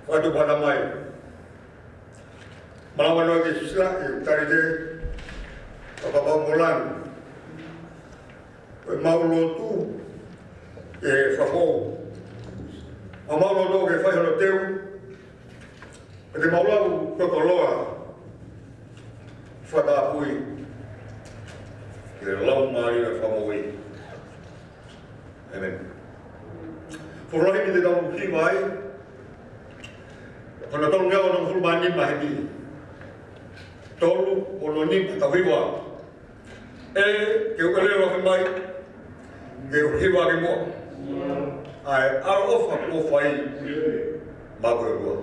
Watu pada mai. Malawan lagi susah, tadi je apa mulan. Mau lotu, fako. Mau lotu ke fai loteu. Ede mau lau kokoloa. Fada pui. Ke lau mai na famoi. Amen. Furahi ni dalam Himi. Kalau tolong dia orang full banding lah ini, tolu olonim tawiwa, ke o le ro mai ke o hiwa ke mo ai ar of ko fai ma ko ro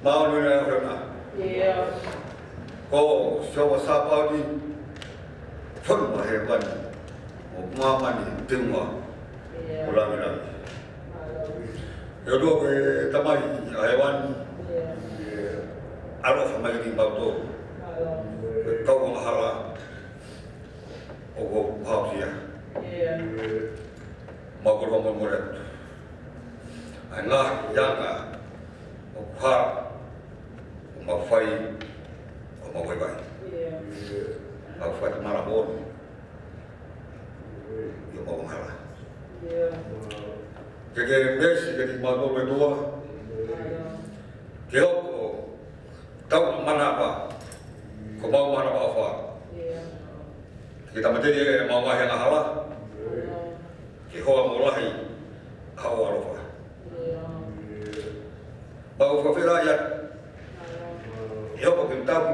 mau ni na rena ko so sa pa di phun ma he ban o ma ma ni tingwa ulang ina yo do ke tamai haiwan aro sama ni mau to kau mahara o ko pau sia mau ko mo mo re anga yanga o pa o ma fai o ma vai vai ma fai mara bon yo mo mahara que nesse que ni mau me doa que o tau manapa ko mau manapa fa kita mate mau wa yang hala que ho mo lahi hawa rofa bau fa fira ya yo ko kintam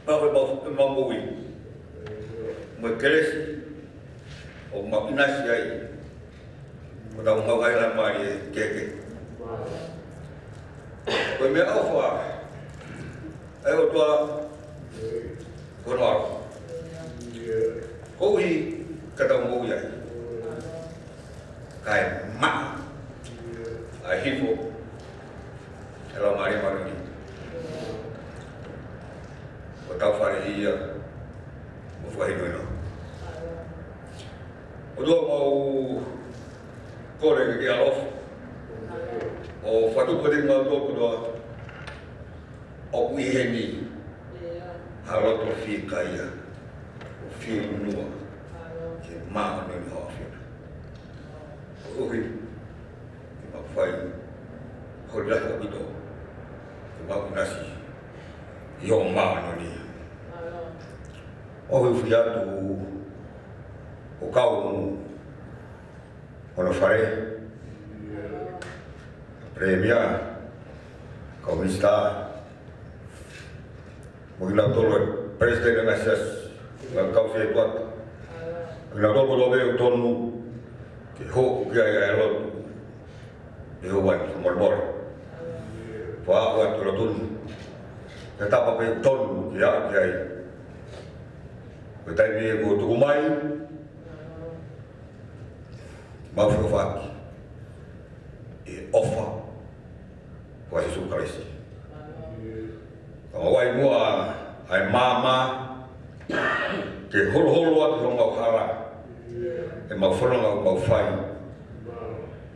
bau mangui mo cresce o ma inasi ai o tau mau kai la mai keke ko me afa ai o tua ko no ko hi ka tau mo ya kai ma ai hifo ela mari mari o tau fare ia o fai no o do mau kore ke alof o fatu ko ding mau to ko o Himi halo to fi kaya o fi no ke ma no ho fi o hi ke ma fai ho la ko do ke ma nasi yo ma no ni o hi fi atu o kau ono fare premia KUMC Mungkin tolo presiden ngasas kau Setuata kena tolo dobe utonu ke ho ke ai lo de ho wan morbor fa wa tolo tun tetap apa utonu ya ai betai ni go tu mai mau fak e offer wa Yesus Kristus o ai mua ai mama ke holo at mau hara e mau fono mau fai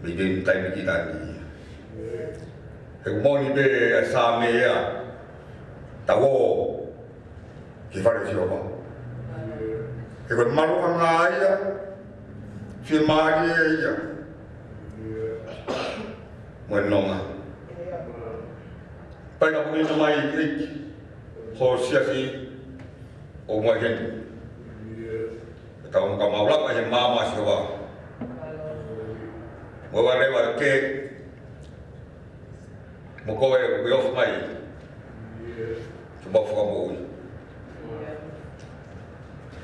mi den tai mi kitani e mo ni be sa me ya tawo ke fare si oba e ko malu anga ya fi mari ya Malanga pai na puni mai ik ho sia si o mai gen ta un kamala ka mama siwa mo wa rewa ke mo ko e yo mai to ba fo mo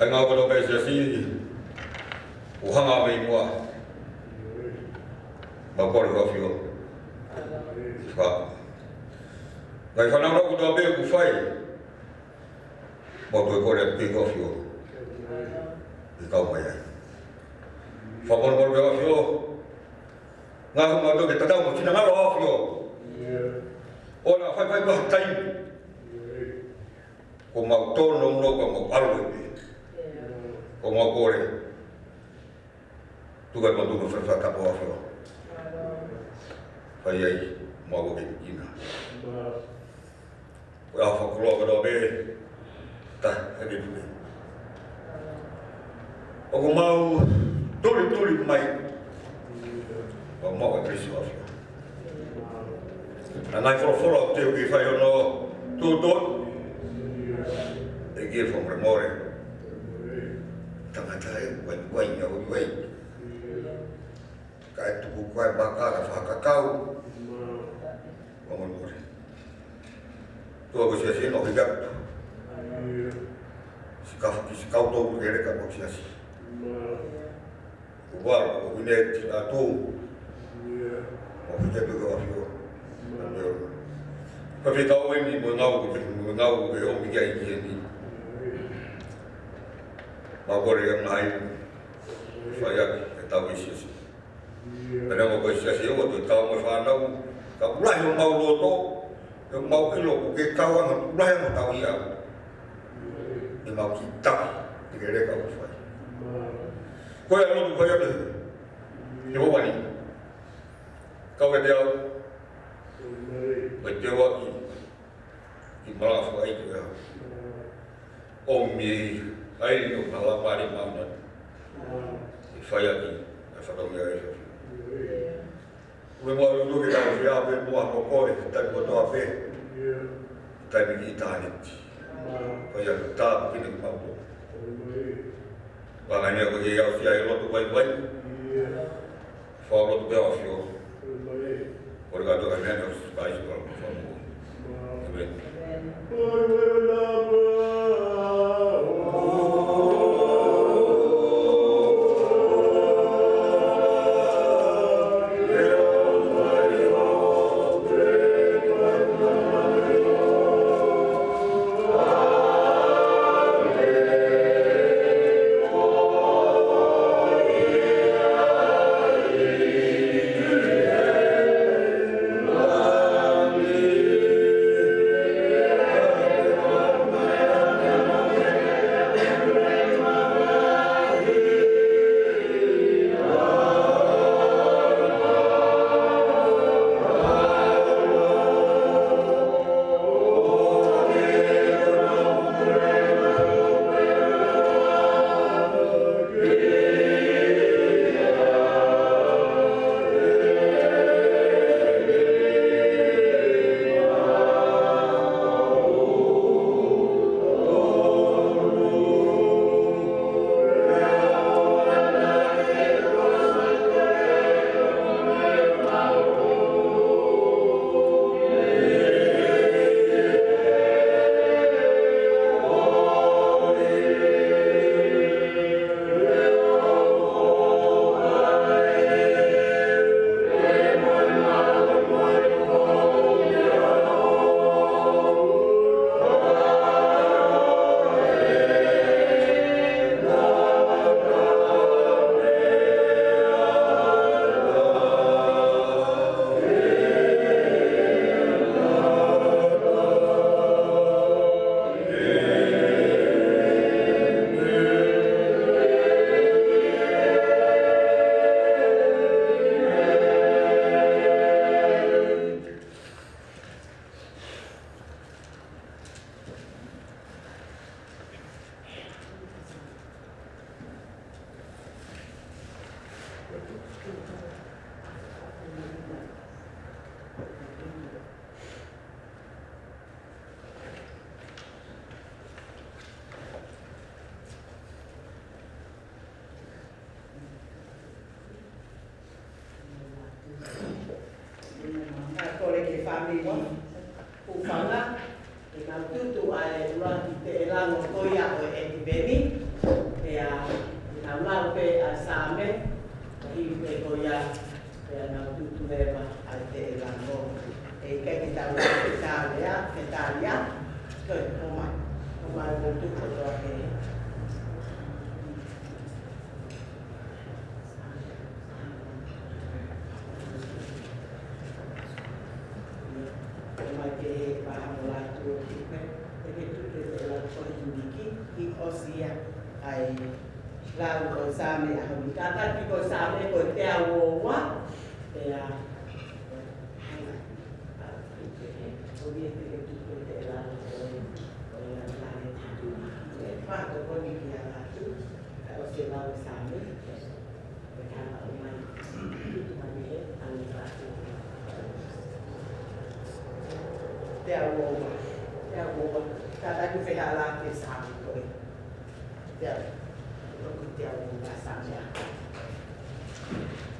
ai nga ko be sia si o hanga mai mo ba ko ro fio fa vai falar logo do abel que faz botou correto que confio e calma aí favor por ver fio ngai ma do que tá dando fina ngaro fio ora fai batai como autónomo no como algo como corre tu vai quando tu faz tá boa fio fai aí mau que ina wa fa ko do be ta edi ni o mau tuli mai o mau que se ofre na for te que fai no tu e que fo remore tanga tai wai kai tu kwai bakara fa kakao Vamos morrer. Tuo ko sia no higa. Si kau to ke ka ko sia. Igual, o vine a tu. O higa to ko afio. Pawhitau e ni mo ngau e o mi kai ki e ni. Mawhore e ngai whai aki e tau i siasi. Pena mo koe siasi o tu tau mo whanau ka ulahi o mau loto e mau ilo ku ke tau anga ulahi o tau i au. E mau ki taki te ke reka o whai. Koe alo tu whai ake he ho wani. Kau e te au mai te waki i malafu ai tu ea. O mi ai o nala pari mauna. I whai aki e whakaunga e whai. Ue mua rundu ke tau whia pe mua no koe, tai mua toa pe. Tai mi ki tāniti. Whai aki tā pine ki maupo. Wanga nia ko he au whia e lotu wai wai. Whao lotu pe au whio. Kore kato ka mea nau spaisi kwa whamu. Amen.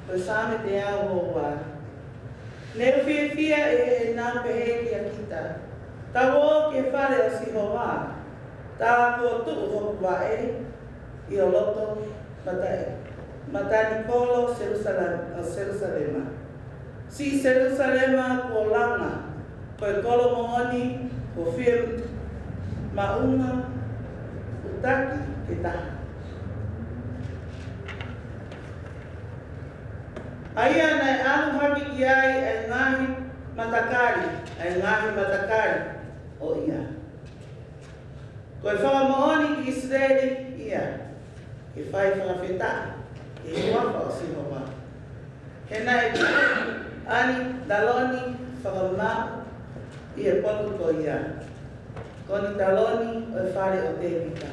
Bersama dia bawa. Nefia na behelia kita. Tawo ke fare o si hoa. Ta ko tu ho vae i o loto matai. Matani kolo Jerusalem. Si Jerusalema ko langa. koe kolo mooni, ko whia maunga, utaki, ke taha. Aia nei alu haki ki ai e ngahi matakari o ia. Koe whakamooni ki Israeli ia, ke whai whakawhetaki, ke waka o Sinoma. He nai ani daloni whakamau ia potu ko ia. Koni daloni o e whare o te vika.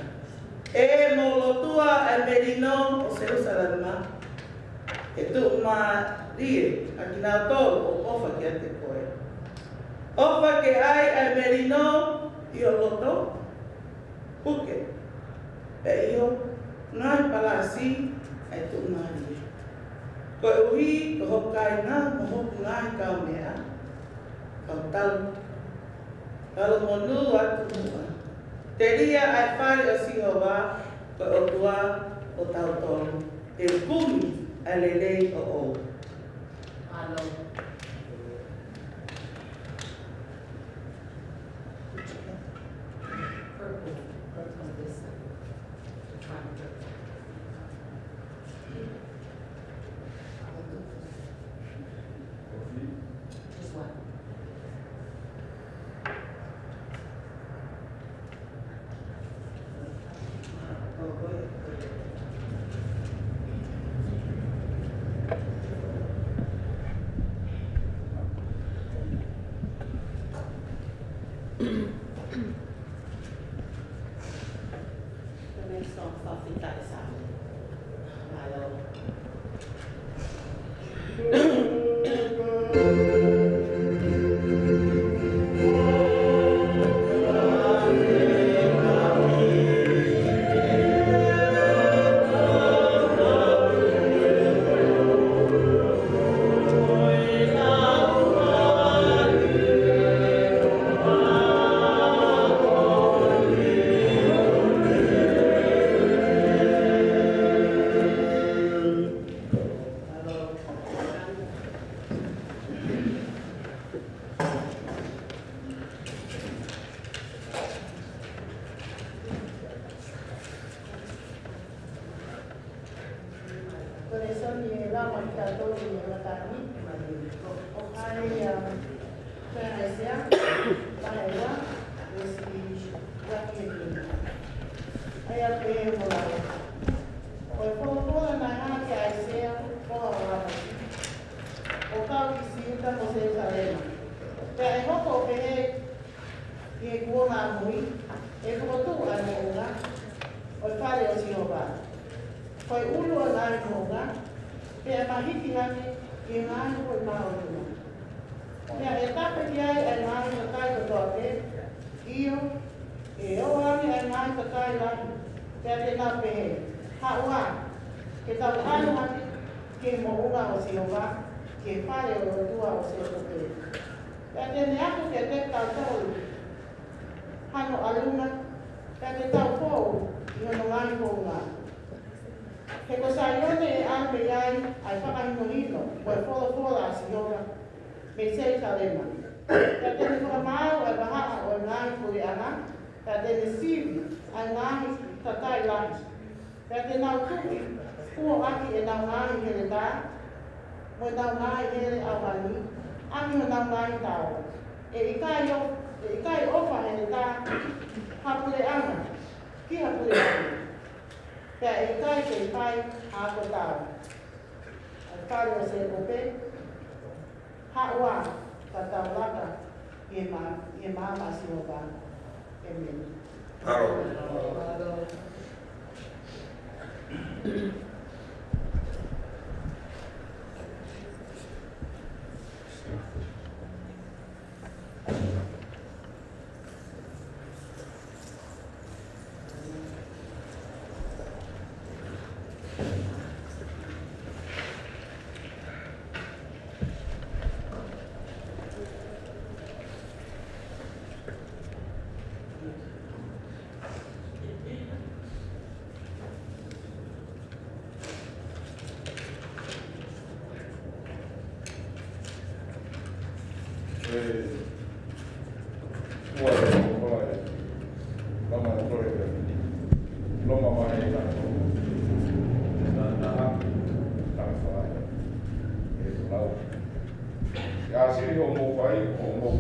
E mo lotua e merino o Jerusalema. E tu ma rie, a ki nao tolu o ofa ki ate koe. Ofa ke ai ai merino i o loto, puke. E io, ngai palasi, e tu ma rie. Koe uhi, ko hokai ngā, mo hoku ngai kau mea, kau talu. Kalu monu atu mua. Te ria ai whare o Sihowa, ko o tua o tau tolu. E kumi, alelei o o. Alo. Purple. Let's go this side. Just one.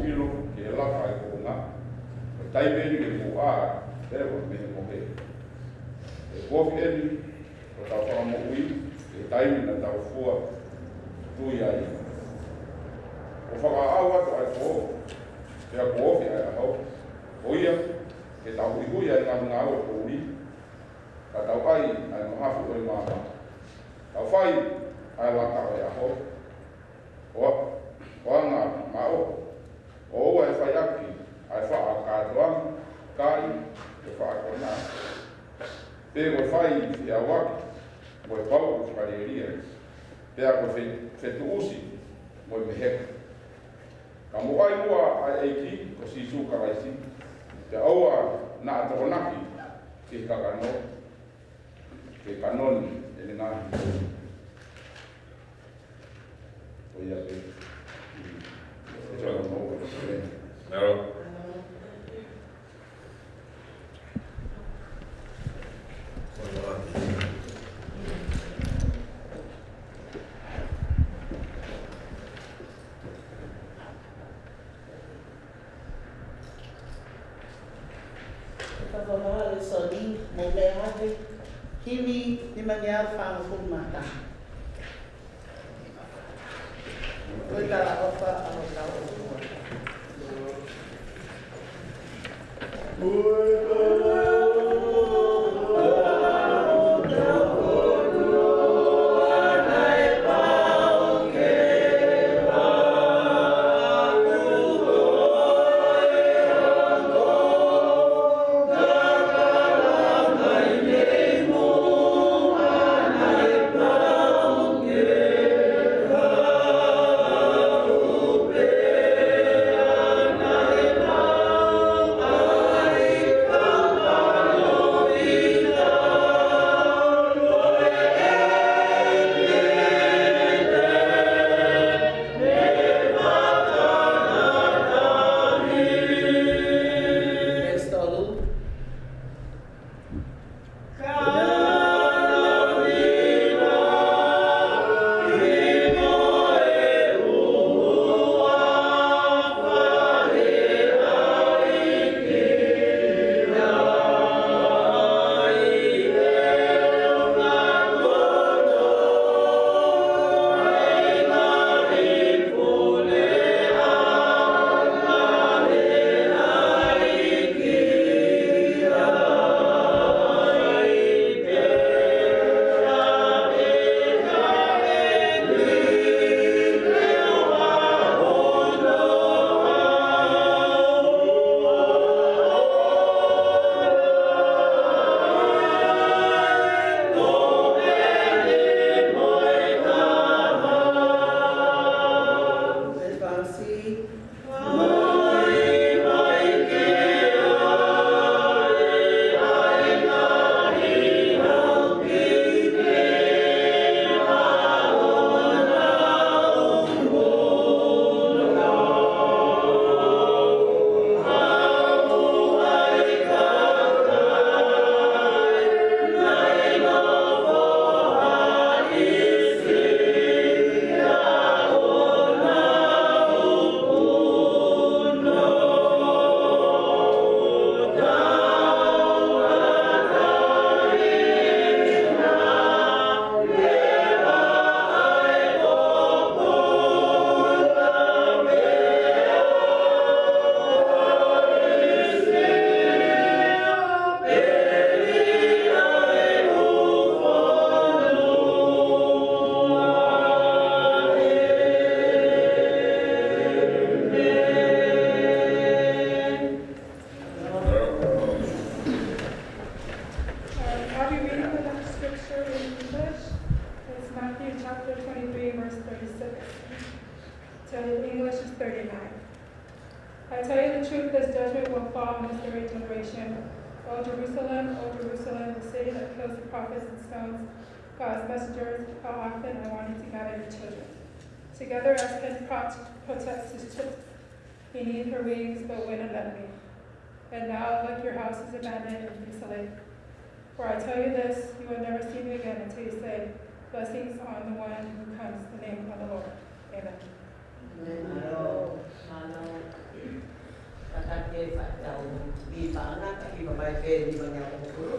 ilo ke laka e ko nga. Taimeni ke mo a te o me mo ke. E ko eni o ta fa mo ui e taimi na ta fua tu ia i. O fa awa to ai ko e a ko fi ai ho. O ia ke ta ui ia nga nga o ko ui. Ka ta ai ai no hafu o ma. Ta fai ai la ka e ho. O nga ma o ai fai aki ai fa ka doang kai e fa ko na. Pe o fai fi awaki mo e pau o whakareria, pe ako whetu usi mo e meheka. Ka mo ai mua ai eiki o si su karaisi, te aua na atokonaki ke kakano, ke kanoni e le ngahi. O ia pe. E tau no o te Nero. Himi ni manial fang fun mata. Oi la ofa alo la Matthew chapter 23, verse 36. Till in English is 39. I tell you the truth, this judgment will fall on this very generation. O Jerusalem, the city that kills the prophets and stones God's messengers, how often I wanted to gather your children. Together as hen protects his chicks. He needed her wings, but wouldn't let me. And now, look, your house is abandoned and desolate. For I tell you this, you will never see me again until you say, blessings on the one who comes in the name of the Lord. Amen. Amen. Malo. Kakake Fatau. Iba anak, iba may pwede ba niya kung puro?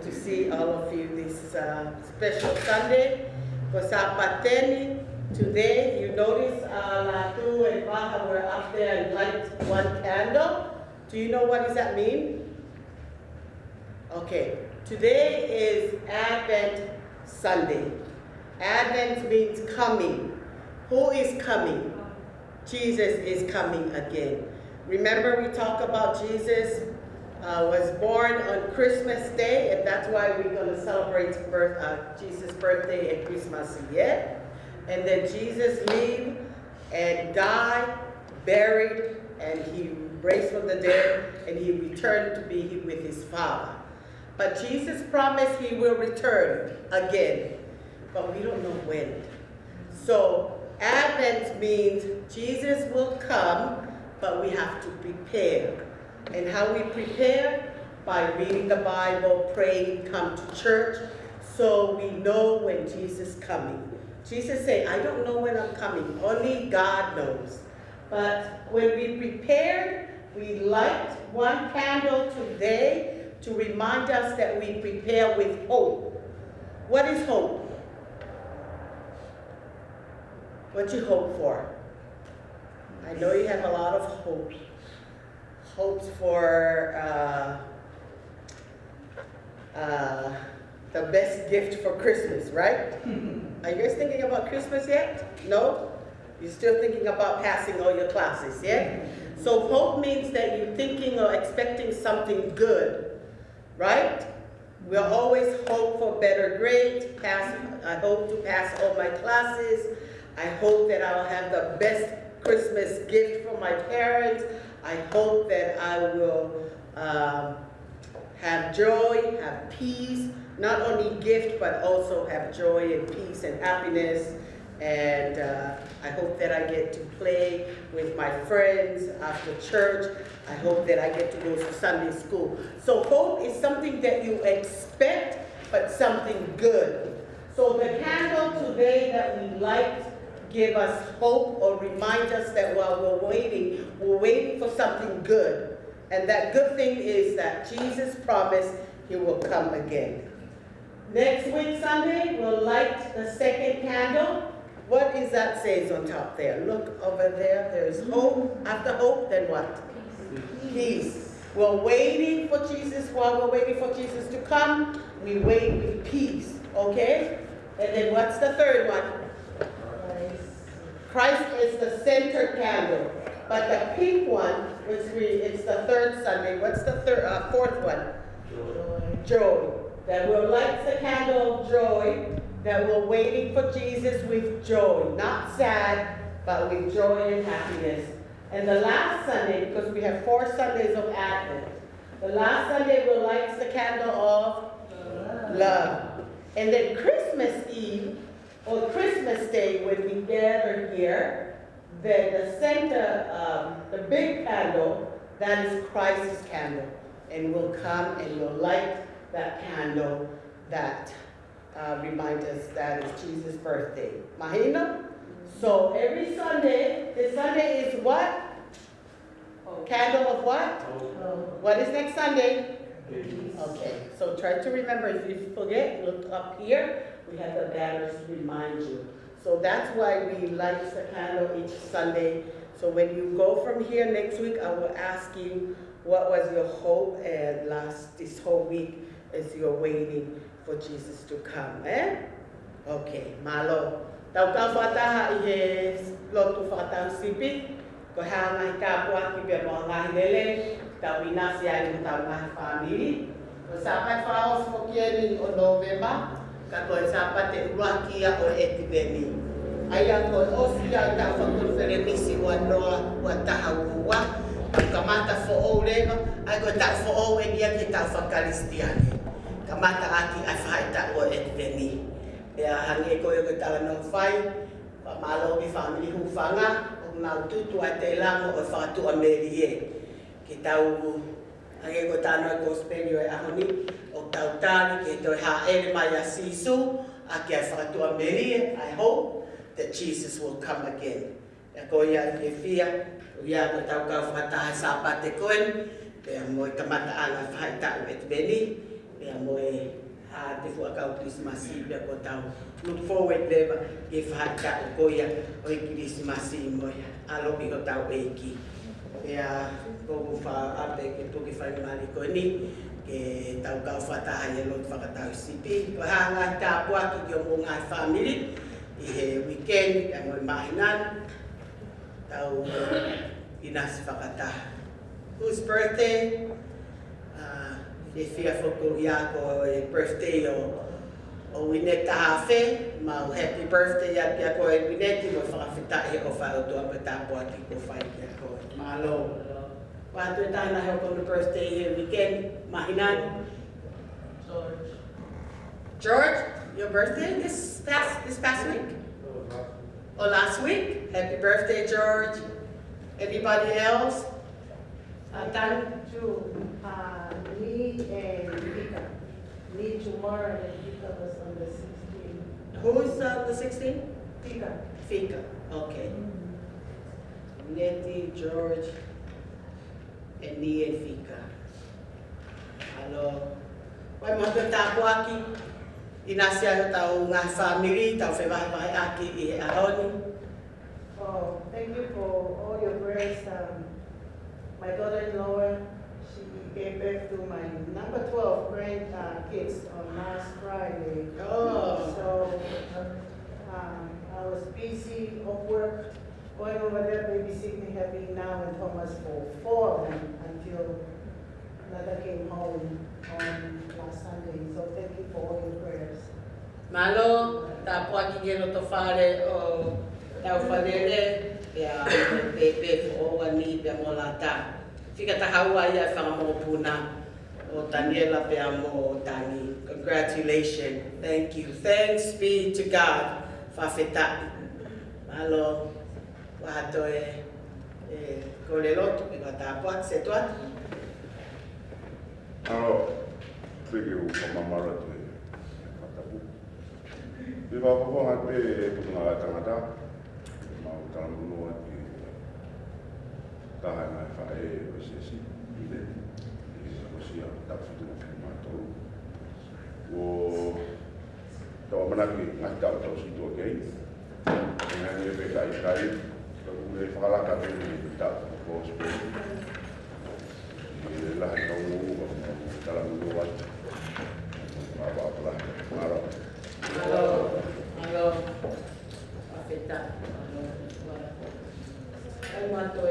To see all of you this special Sunday for Sapateni. Today, you notice Matiu and Baha were up there and light one candle. Do you know what does that mean? Okay, today is Advent Sunday. Advent means coming. Who is coming? Jesus is coming again. Remember we talked about Jesus was born on Christmas Day, and that's why we're going to celebrate Jesus' birthday and Christmas yet. And then Jesus lived and died, buried, and he raised from the dead, and he returned to be with his Father. But Jesus promised he will return again, but we don't know when. So Advent means Jesus will come, but we have to prepare. And how we prepare? By reading the Bible, praying, come to church, so we know when Jesus is coming. Jesus said, I don't know when I'm coming, only God knows. But when we prepared, we light one candle today to remind us that we prepare with hope. What is hope? What you hope for? I know you have a lot of hopes. Hopes for the best gift for Christmas, right? Are you guys thinking about Christmas yet? No? You're still thinking about passing all your classes, yeah? So hope means that you're thinking or expecting something good, right? We'll always hope for better grades. I hope to pass all my classes. I hope that I'll have the best Christmas gift from my parents. I hope that I will have joy, have peace, not only gift, but also have joy and peace and happiness. And I hope that I get to play with my friends after church. I hope that I get to go to Sunday school. So hope is something that you expect, but something good. So the candle today that we light give us hope or remind us that while we're waiting for something good. And that good thing is that Jesus promised he will come again. Next week, Sunday, we'll light the second candle. What is that says on top there? Look over there. There's hope. After hope, then what? Peace. We're waiting for Jesus. While we're waiting for Jesus to come, we wait with peace. Okay? And then what's the third one? Christ is the center candle. But the pink one, it's the third Sunday. What's the fourth one? Joy. That we'll light the candle of joy. That we're waiting for Jesus with joy. Not sad, but with joy and happiness. And the last Sunday, because we have 4 Sundays of Advent, the last Sunday we'll light the candle of love. And then Christmas Eve, or Christmas Day, when we gather here, then the center, the big candle, that is Christ's candle. And we'll come and we'll light that candle that reminds us that it's Jesus' birthday. Mahina? So every Sunday, this Sunday is what? Candle of what? What is next Sunday? Okay, so try to remember. If you forget, look up here. We have the banners to remind you. So that's why we light the candle each Sunday. So when you go from here next week, I will ask you what was your hope and this whole week as you're waiting for Jesus to come. Okay, malo. Tau ka whataha I he lotu whakatau sipi. Ko hea ngai ka pua ki pia mo ngai lele. Tau inasi ai mo tau ngai family. Ko sapai whaos mo kieni o November. Ka koe sapai te urakia o etiveni. Ai a koe osia tau whakuru misi ua noa ua taha ua. Kamata fo o leva. Ai koe tau fo o e nia ki tau whakaristiani. Kamata aki ai whaita o etiveni. Pea hangi koe koe tala no whai, pa malo ki family hufanga, o ngau tutu ai te lango o whakatu a meri e. Ki tau, hangi koe tano e kosperio e ahoni, o tau tani ki toi ha ere mai a sisu, a ki ai whakatu a meri e. I hope that Jesus will come again. Pea koe ia i whia, o ia koe tau kau whakataha sapa te koen, pea moe kamata ana whaita o etiveni, pea moe te fuakau Krismasi pia ko tau look forward leva ke whaka o koia o i Krismasi mo alopi ko tau eiki pia ko wha ape ke tuki whaimari ko ni ke tau kau whataha e lot whakatau sipi ko hanga ka puaki ki o mo ngai family i he weekend ka mo mahinan tau inas whakataha whose birthday e fia whako ia ko e birthday o Wineta Hafe, mau happy birthday ia pia ko e Wineti mo whakawhita e o whao tua patapo aki ko whai pia ko. Malo. Watu e taina heo ko the birthday here weekend, mahinan. George, your birthday this past week? Or last week? Happy birthday, George. Anybody else? Me and Vika. Me tomorrow and Vika was on the 16th. Who's the 16th? Vika. Fika. Okay. Nettie, George, and me and Fika. Hello. Wai mo te tapo aki. Inasya tau ngā family, tau whewahewai aki I ahoni. Oh, thank you for all your prayers. My daughter-in-law, she gave birth to my number 12 grandkids on last Friday. Oh. So I was busy at work, going over there babysitting Happy now and Thomas for 4 of them until another came home on last Sunday. So thank you for all your prayers. Malo, tapos kikilo to fare o tau falele ya pepe o wani pe molata. Fika tahawa ya fanga mo puna o Daniela pe amo Dani. Congratulations. Thank you. Thanks be to God. Fafeta. Malo, wato kolelot pe tapos Setuata. Alors, fui eu mamara tu matabu. Biba ko ha pe punga tangata. Mau tamu ati tahana fa sesi ile ko sia tafitu mato. O to manaki ngata to situ okay. Dengan be kai ko me fala ka pe ta ko spe. Lah no dalam luar apa marah. Halo, Afeta. Almato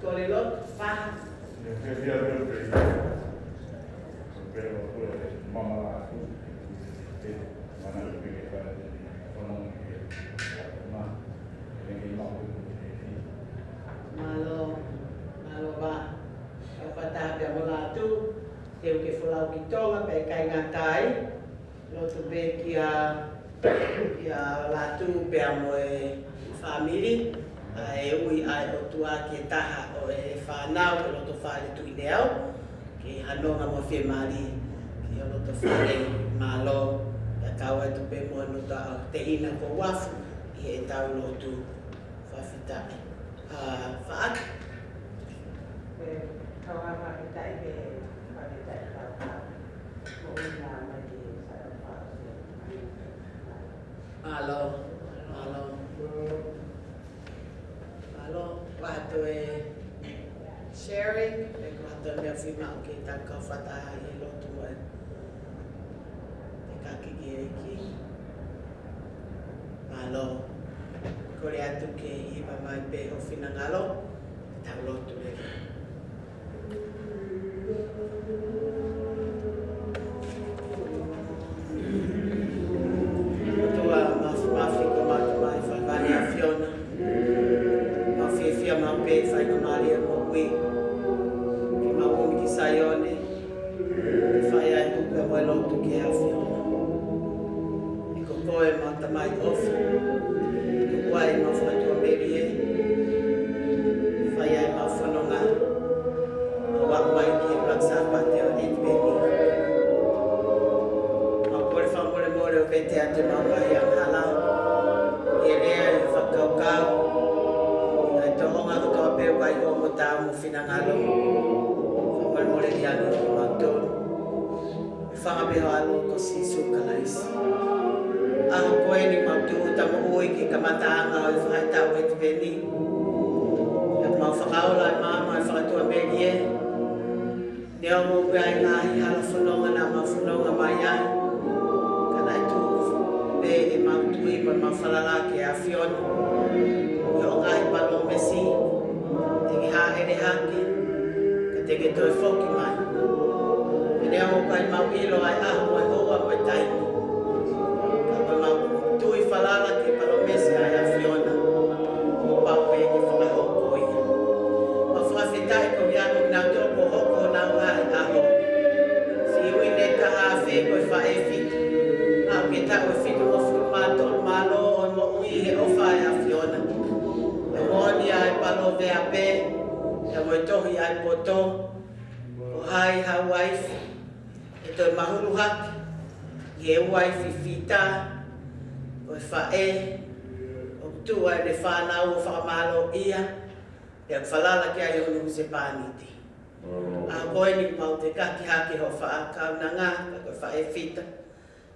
kolelot fa. Malo ba. Kapata dia molatu, teu ke fulau ki Tongan pe kai ngatai. Lo tu be kia latu pe amo family ui ai o tua ki taha o Finau lo tu fale tu ideo ki hanonga mo fe mali ki lo tu fale malo ya kawa tu pe mo no ta te ina ko wafu i tau lo tu fafita faat Kawawa kita ibe kita kata mau Malo, waktu sharing, waktu dia Finau kita kau fatah ilo tuan, kaki kiri, malo, Korea tu ke iba mai be o Finau tahu lo tu lagi.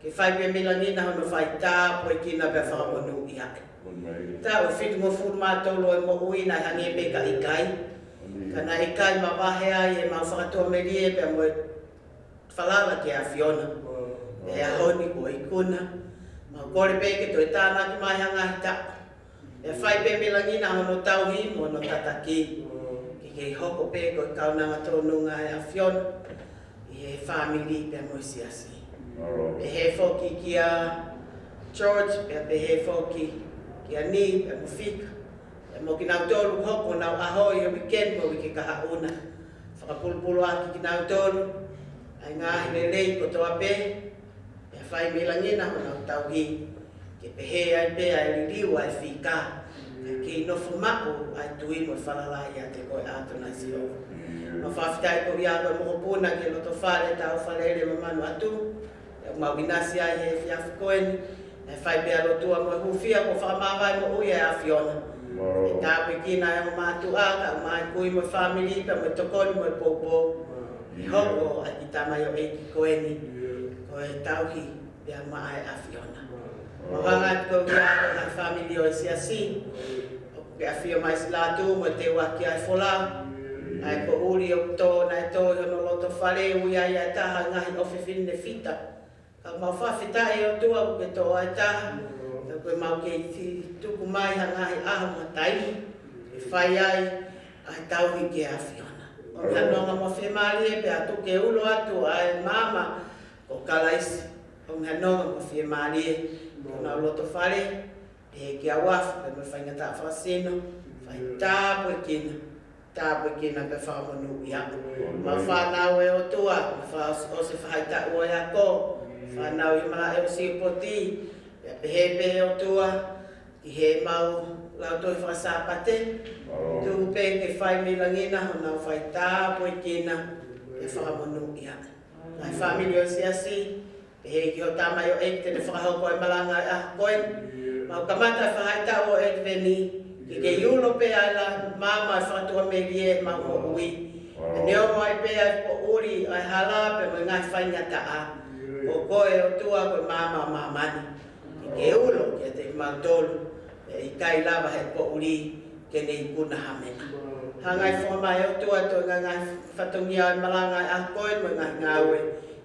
Ke whai pe milangina hono whai tā po kina pe whakamonu i hake. Tā o whitu mo furu mātolo e mo uina i hangi e peka i kai. Kana i kai ma wahe ai e mau whakatoa merie pe mo whalala ke a Fiona. E a honi o i kuna. Ma kore peke to e tāna ki mai hanga i tā. E whai pe milangina hono tau himo no tataki. Ke hoko peko i kaunanga tōnunga e a Fiona. I he family pe mo siasi. Pe he foki ki a George, pe he foki ki a ni, pe mo fika. Pe mo ki nau tōru hoko nau ahoi o weekend mo wiki kaha una. Whakapulupulu aki ki nau tōru. Ai ngahi le lei ko toa pe. Pe whai milangina ho nau tauhi. Ke pe he ai pe ai liliu ai fika. Ki nofo mako ai tui mo whalalai a te koe ato nai si o. Ma whawhitai ko ia koe moko puna ke loto whale tau whalere ma manu atu. E mau ginasi ai he whiawhi koeni. E whai pia lotua mo e hufia ko whakamawai mo ui a Fiona. E tāpui kina e ho mātu aka, mai kui mo family pa mo Tokoni mo e popo. E hoko ai ki tamai o eiki koeni. Ko e tauhi pia mai a Fiona. Mo hangat ko ia a family o e siasi. Ke a whia mai silatu mo te waki ai wholau. Ai ko uri o tō nai tō hono loto whare ui ai ai taha ngahi ofi whine whita. Ka mau whawhita e o tua ke tō ai taha. Ka koe mau ke iti tuku mai ha ngahi aho ma taimi. E whai ai ai tauhi ke a Fiona. O mea nonga mo whemari e pe atu ke ulo atu ai mama ko kalaisi. O mea nonga mo whemari e kona loto whare. E ki a wafu pe me whaingata whasino. Whai tāpue kina. Tāpue kina pe whakamonu i ako. Ma whanau e o tua, ma o se whaita ua e ako. Whanau i mara e o si poti. Pea pe he pe o tua, ki he mau lau toi whakasapate. Tu pe ke whai milangina, honau whai tāpue kina pe whakamonu i ako. Nai whamili o siasi, pe he ki ho tamai o ekte ne whakahoko e Malanga e ako koen. Mau kamata whaita o Edveni. Ki ke iulo pe ai la mama e whakatua merie mau o ui. E neo mai pe ai po uri ai hala pe mo ngai whaingata a. O koe o tua koe mama o mamani. Ki ke iulo ki te mautolu. E i kai lava he po uri ke ne ikuna hamena. Hangai whamai o tua to ngai whatungia ai Malanga e a koe mo ngai ngawe.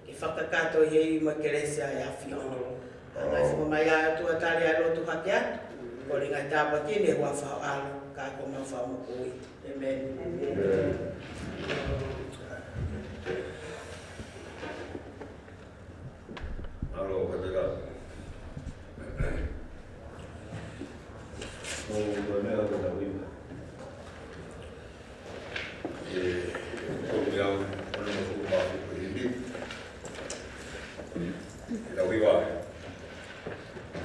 Ki whakakato hei mo keresia e a Fiona. Hangai whamai ai o tua tari ai lotu hake atu. Ko ringa tāpa kine hua whao alo, ka ko mau whao mo kui. Amen. Alo, kateka. O mea ko ta wina. Ko mea ono mo ku ma ku Himi. Ta wiwa.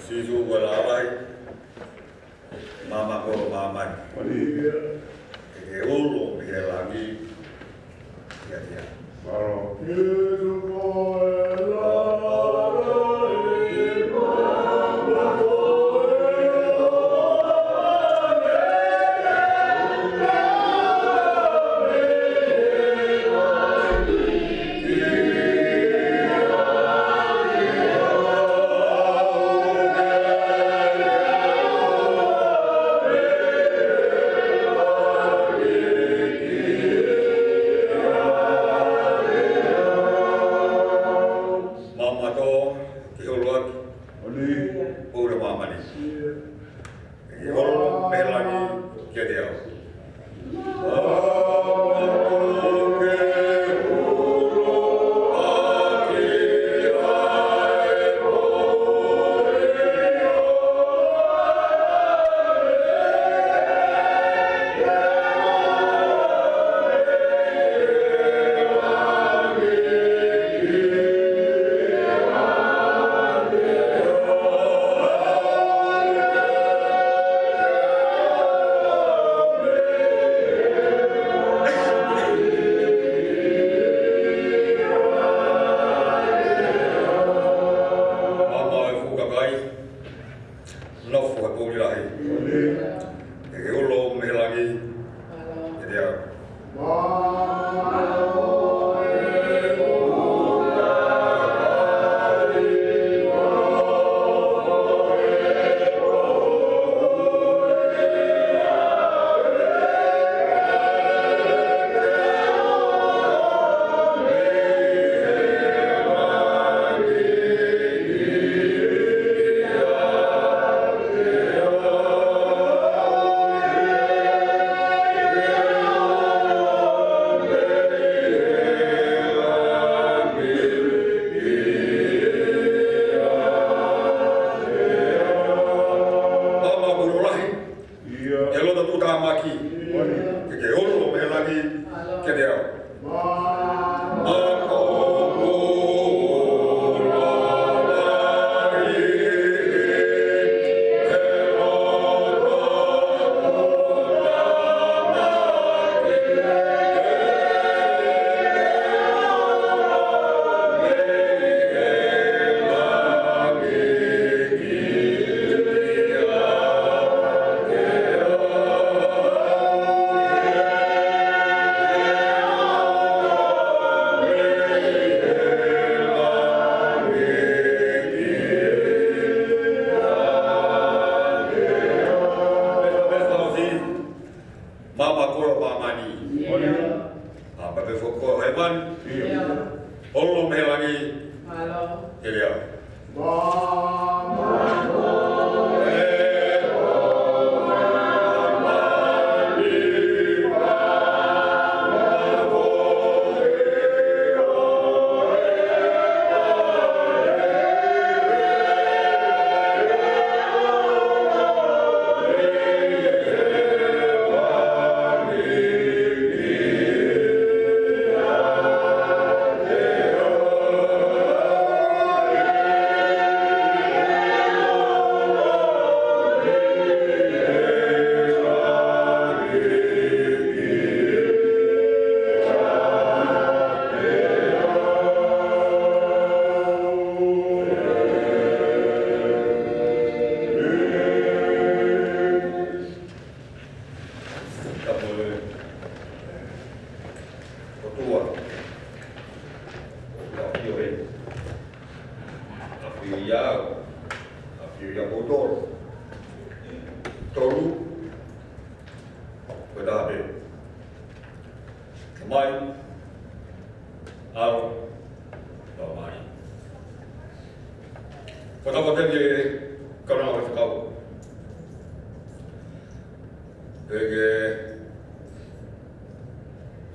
Sisu wala ai. Mama ko mama. Ke ulu me lagi. Ya ya. Baro. Yesu ko Ke olo me lagi ke deo.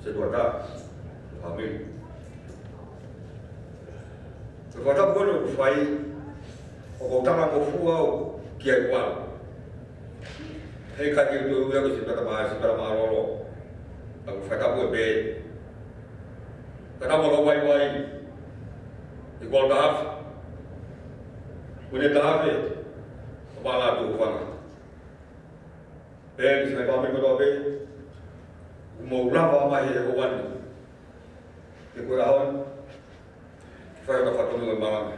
Setuata, Himi. Setuata pun fai, o tama ko fua o kia kwa. Hei kaki tu ya ko sipara marolo. Aku fai tapu be. Kata mo wai wai. Igual tahap. Punya tahap kepala tu fanga. Bisa kami ko be. Mau berapa mai hewan? Kekurangan. Saya dapat tahu dengan Malanga.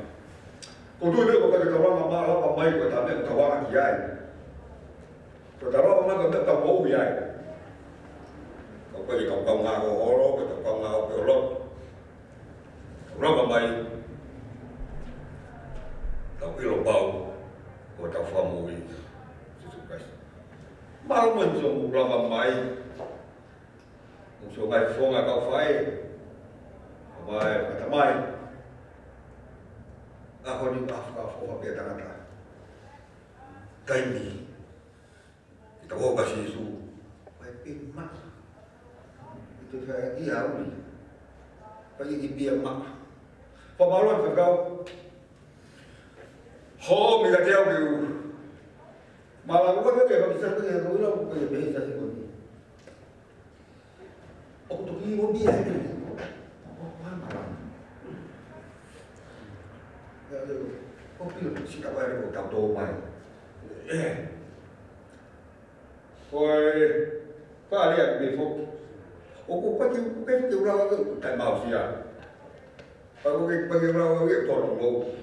Kau tu dia bukan kita orang malah apa mai kau tak ada kawan Kiate. Kau tak orang mana kau tak tahu Kiate. Kau pergi kau ngaku orang, kau ngaku orang. Orang mai. Tapi lopau, kau tak faham ini. Sesukai. Malu mencung berapa mai. So mai fonga kau fai, mai kata mai. Aku ni apa dia kata. Kaini, kita bawa kasih isu, mai pimah. Itu saya dia ni, pergi biar mak. Pemaluan kau, ho minta dia kau. Malah kau pergi bisa pergi kau bilang pergi bisa sih. Aku tu pergi mobil hari ni. Mana? Kau pergi sikap hari ni kau tahu mai. Kau lihat ni fok. Aku pergi orang tu tak mau siap. Aku pergi orang tu tolong lo.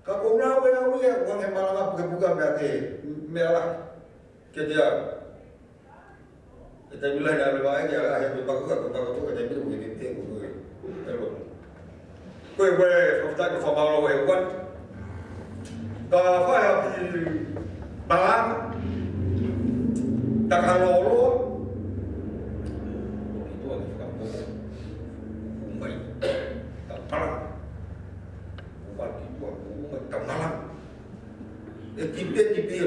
Kau orang yang Malanga buka berarti merah kerja. Kita bilang dah baik ya, yang berbagus kita bilang begini tengok. Kue fakta ke famalo hewan. Kau faham di Malanga, tak halolo. Itu ada kampung, umai, tak Malanga. Umat itu umai tak Malanga. Tipe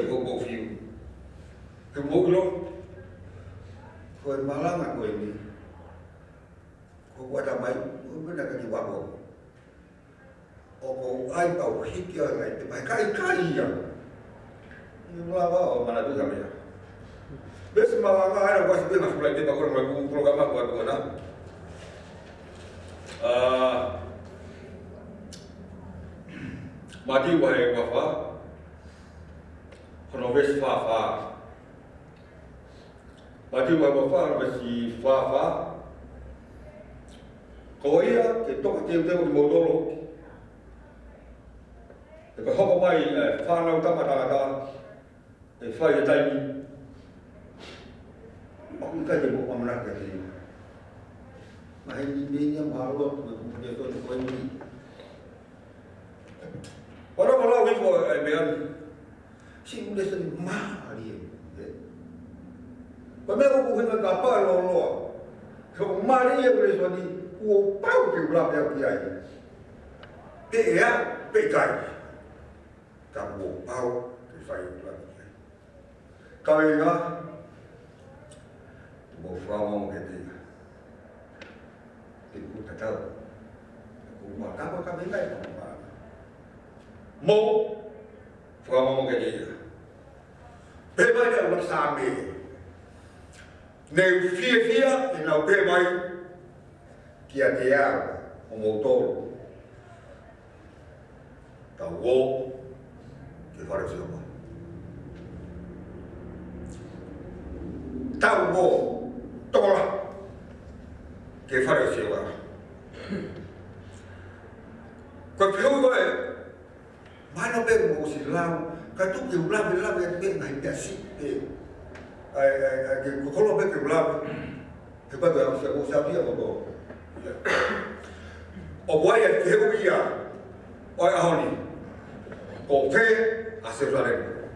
kau view. Kemudian kau Malanga kau ini, kau buat apa? Kau benar kan jawab kau. Kau ay kau hikya lagi, baik kali ya. Ini berapa? Mana tu sampai? Besi Malanga era quase bem mas mulai tiba kurang programa buat na. Matiu wahai wafa, kono besi fa. Matiu wahai wafa besi fa. Kau ia ke toka teu di modolo. Ke hoko mai Finau tanga e fai taimi. Aku kan jadi bukan menarik lagi. Main ini yang malu kemudian tu ini. Orang itu biar si muda sendiri mah dia. Pemelu bukan apa lolo. Kalau mari dia boleh jadi pau ke belah dia. Dia pekai. Kamu pau ke saya belah. Kau ingat? Mau Fakaongoongo gitu, ibu tak tahu, aku mau apa kami lain mau Fakaongoongo gitu, bebas dia bersama, nevia ina bebas Kiate motor, tahu ke fare siapa, tahu tolak ke fare siapa. Kau tahu ke mana pun musim lam, kau tu lam yang naik dasi. Kalau betul lam, hebat yang siapa dia betul. Obaya tahu dia, oi ahoni, kopi hasil lain.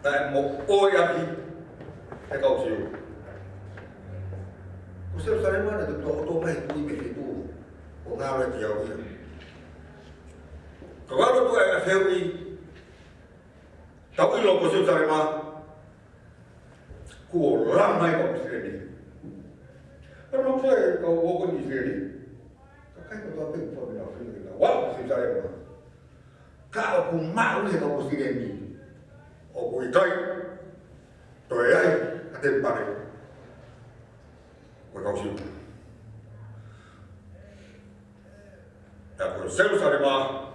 Dan mau oi lagi. Kau siu. Usir sare mana tu mai tu itu. Kau ngawe dia dia. Kalau tu ada fewi. Tahu lo kau siu sare mana? Kau ramai kau sini. Kalau saya kau bukan di sini. Kau tu apa yang kau nak sini? Wah siu sare mana? Kau aku malu ni kau sini. Aku ikai. Tu ai. Ada pare, kau siu. Aku selalu sari mah,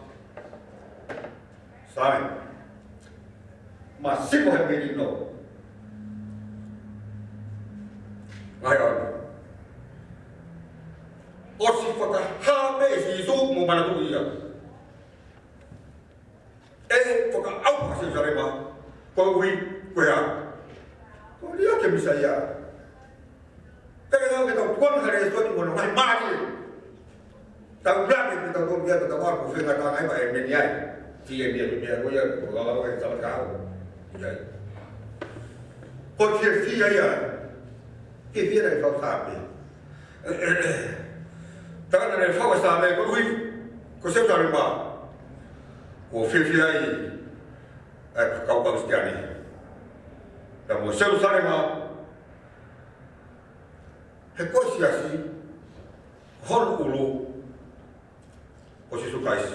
sari, masih boleh begini no. Ngayon, osif pada habis isu mau mana tu ia. Pada awak sih sari mah, kau wih. Kau dia ke misalnya, kalau kita tuan hari itu tu mana mati, tahu berapa kita tuan dia kita bawa kufir kata ngai baik menyai, dia kau ya kalau kita sama kau, ya. Kau dia ya, dia dari kau sahaja. Tapi dari kau sahaja kau siapa dari mana? Kau dia kau bagus dia ni. Dan musel sare ma heko siasi hol ulu posisi kais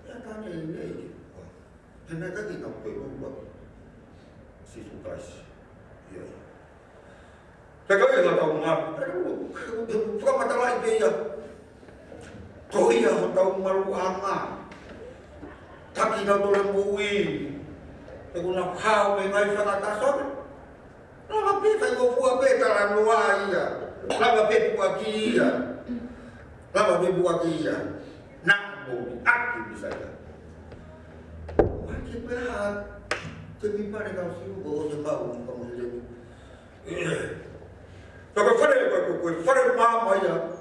ya tanya ini kenapa kita perlu buat sisi kais ya tapi kalau tahu mah bukan masalah itu ya kau ya tahu malu ama tapi kalau lembui aku nak kau mengai sangat tasor. Lama pita yo fua peta la nuai ya. Lama pe buaki ya. Lama pe buaki ya. Nak mau aktif bisa ya. Wajib berat. Jadi mana kau siu bawa sebab kamu jadi. Tapi fare mama ya.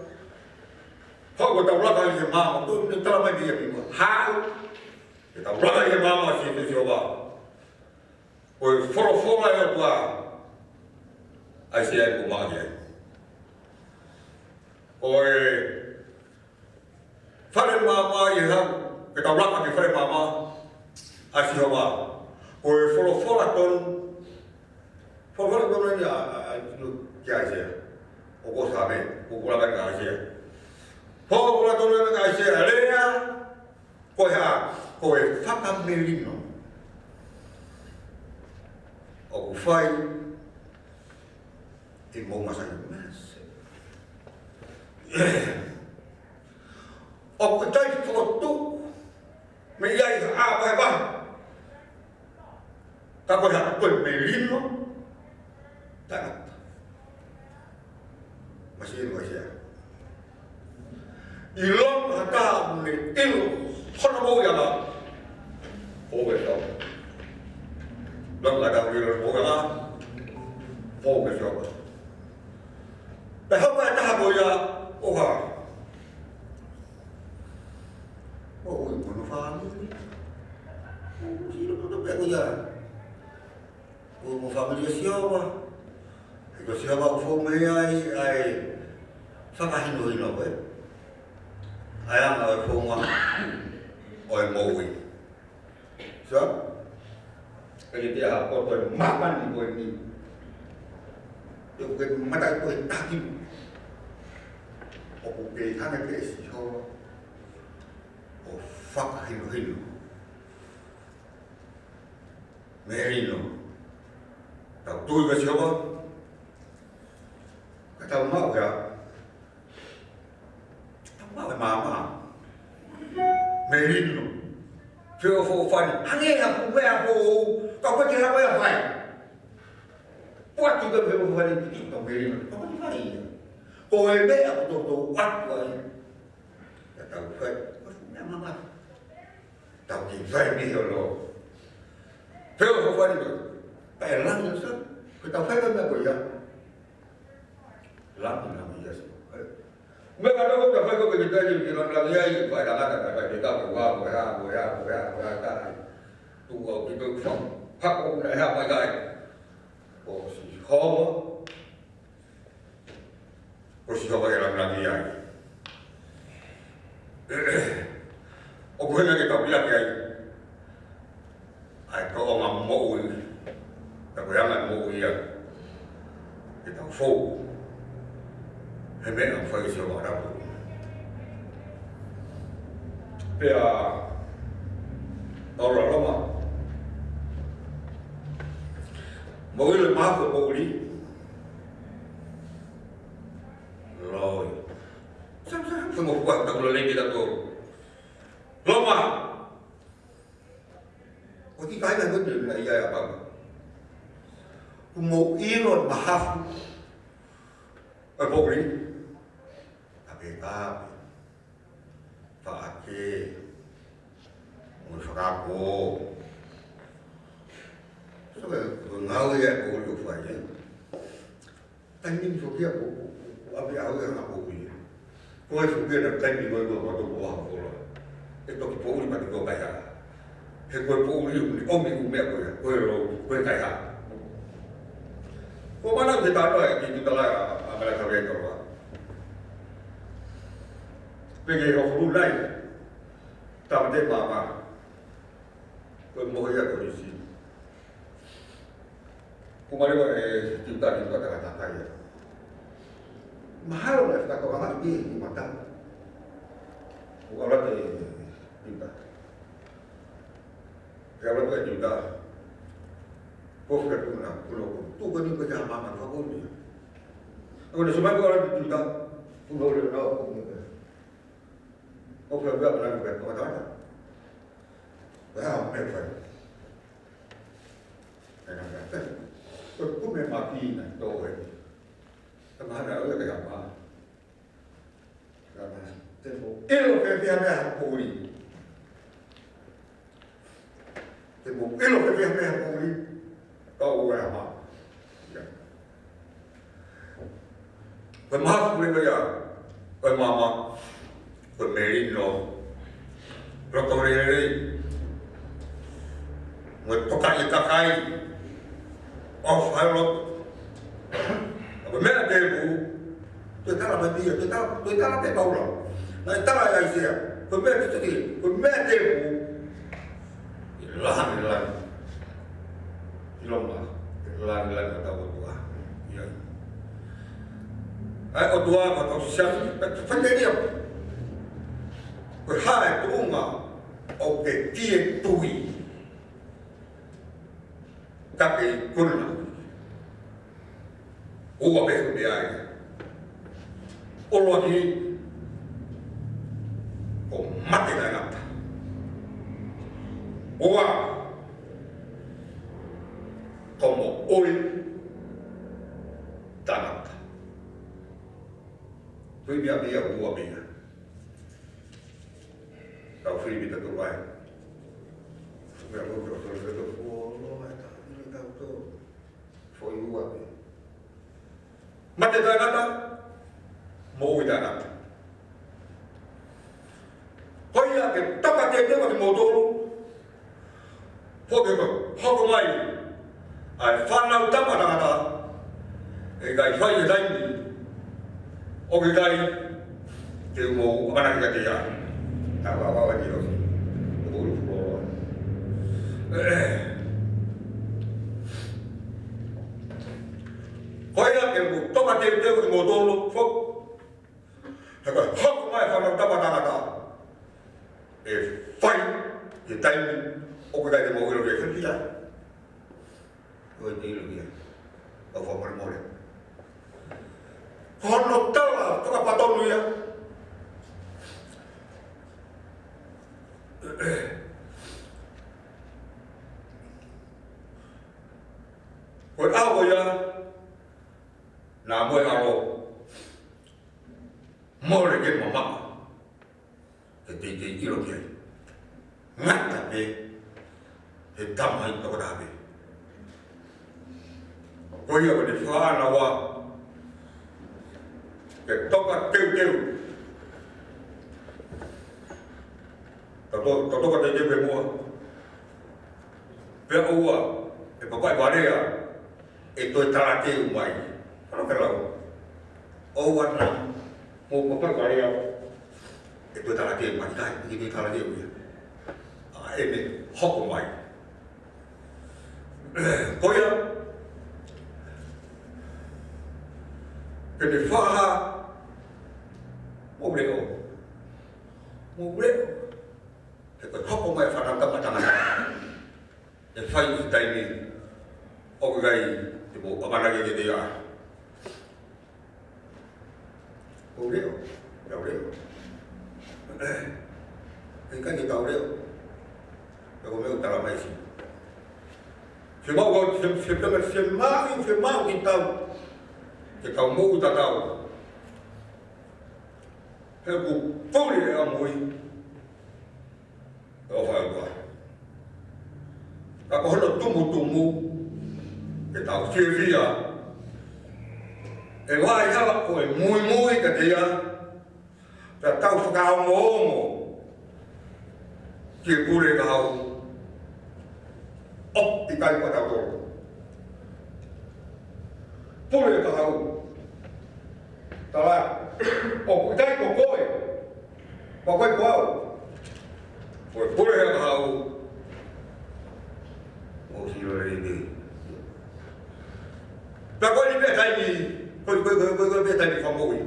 Kau tahu lah kali mama tu ni telah mai dia pun. Hal. Kita ulah kali mama sih tu siapa. Oi foro ya tua. Asia ku magia. Oi fare mama ya kita ulah kali fare mama. Asia wa. Oi foro ton. Foro ton ni lu kia Asia. Ogo sabe, ogo la kan Asia. Foro ton ni Asia lea. Koi Fakaongoongo. fai e mo masai mes. O ko tai foto me ia a vai vai. Ta ko ha ko me lino. Ta. Masih masih. Ilong hata me tilo kono mo ya ba. O be to. Long la da wi ro ga. O be to. Ta ha ba ta bo ya o ha. Oh, ibu no family. Oh, sino ko ba ko ya? Oh, mo family siapa? Ito siapa ko may ay Fakaongoongo ko. Ay ang ko nga oy mowi. So, kaya dia ako to maman ni ko ni. Yo ko matay ko takim. O ko kay hanet ke si ho. O Fakaongoongo. Merino. Tao tôi với siapa? Kata mau ya. Mau mama. Merino. Chưa phụ phần, anh nghe là phụ về phụ, còn có chuyện là bây giờ phải. Quát chúng tôi phải phụ phần thì tổng Merino, không có phải. Cô ấy biết là tôi quát rồi. Tao phải, mẹ mama. Tao chỉ phải đi hiểu rồi. Chưa phụ phần rồi. Phải lăng nữa sao? Tao phải với mẹ của giờ. Lăng thì làm gì vậy? Mấy cái đó cũng phải có cái gì thì làm gì phải làm cái phải đi tao của ha ta tu ở cái tôi phòng phát ông đại học ngoài cái có gì khó có gì khó cái làm gì vậy ông quên cái tao biết cái ai có ông làm mẫu tao phải làm mẫu gì cái tao phụ hay mẹ ông phải sửa bỏ đâu bây giờ đâu rồi đó mà mỗi lời má của bộ đi rồi sao không một quan tâm lên kita tuh lo mà có cái này vấn đề là gì à bạn một ý rồi mà haf ở bộ đi Kita Fakake Musrako so ngau ya ko lu fa ya tan nin so kia ko abi au ya ko bi ko so kia da tan ni ko to ko ha ko lo e to ki po ni ma ko ba ya he ko po ni o mi ku me ko ya ko lo ko kai ha ko mana de ta lo ya ki ta la amala ka ve ko ba pergi orang lain, tak ada apa-apa. Kemudian kondisi. Kemarin kita kata kaya. Mahal lah kata orang ini di mata. Orang kita. Kalau kita juga, kau kerja mana? Kalau tu kau ni kerja apa mana kau ni? Kalau semua orang juga, kau boleh tahu. Ông phải biết là việc của đó phải không phải phải này là cái tôi cũng mới mà đi này tôi tao nói là ở cái gặp mà là tên bộ yêu cái việc này học bổ đi tên bộ yêu cái việc này học bổ đi câu về mà phải mất lên bây giờ phải mà con Merino, Rotoreri, một pakai kakai, off highroad, apa mana debu, tu tak apa dia, tu tak apa kau lah, nanti tak ada lagi dia, tu mana tu dia, tu mana debu, hilang, hilang kata orang, ya, orang tua atau siapa, pandai dia. Hai tu nga o ke tie tui Taki kuna. Ua pesu di ai. Olo ki o mate na ngata. Ua como oi tanata. Fui bia ua bia. Tau fui bita tu vai. Fui a outro tu o ai ta ni tau tu. Foi ua bia. Mate tanata. Mo oi tanata. Hoia ke tapa te te ki modolo. Foke ko hoko mai. Ai whanau tapa tangata. E gai whai e taimi. O ke gai te umo amanaki ka te ia. Tā wawa ni rosi. O uru furoa. Hoia ke mo toka te te ki modolo. Fok. E gai hoko mai whanau tapa tangata. E whai e taimi. O ke gai te mo iro ke whipia. Oi te ilo kia. Au whamare more. Hono tawa, toka patonu ia. Koe aho ia, nā moe aro. More ke mama. Te ilo kia. Ngata pe. He tamai toka tape. Koe ia kone whaana wa. Ke toka teu. Ka toka te tepe mua. Pea ua, e papai warea, e toi tala teu mai. Ano ke lau? Oua na, mo papai warea, e toi tala teu mai. Kai, e toi tala teu ia. E me hoko mai. Koia, ke te whaha, mo reo. Te koe hoko mai whanau tangata. E whai i taimi, o ke gai, te mo amanaki ke te ia. Mo reo, tau reo. E kai ke tau reo. E ko meu tala mai si. Se mau ki tau. Ke tau mou ta tau. He ku pūri e amui. E o whai ua. Ka kohono tumu. Ke tau whiawhia. E wai hawa ko e mui ka te ia. Pea tau Fakaongoongo. Ki e pūre ka hau. Op i kai pa tau toro. Pūre ka hau. Tala. O kutai ko koe. Ko koe ko au. Koe pure hea hau. O siro rei ni. Pea koe ni pea taimi. Koe pea taimi whamoi.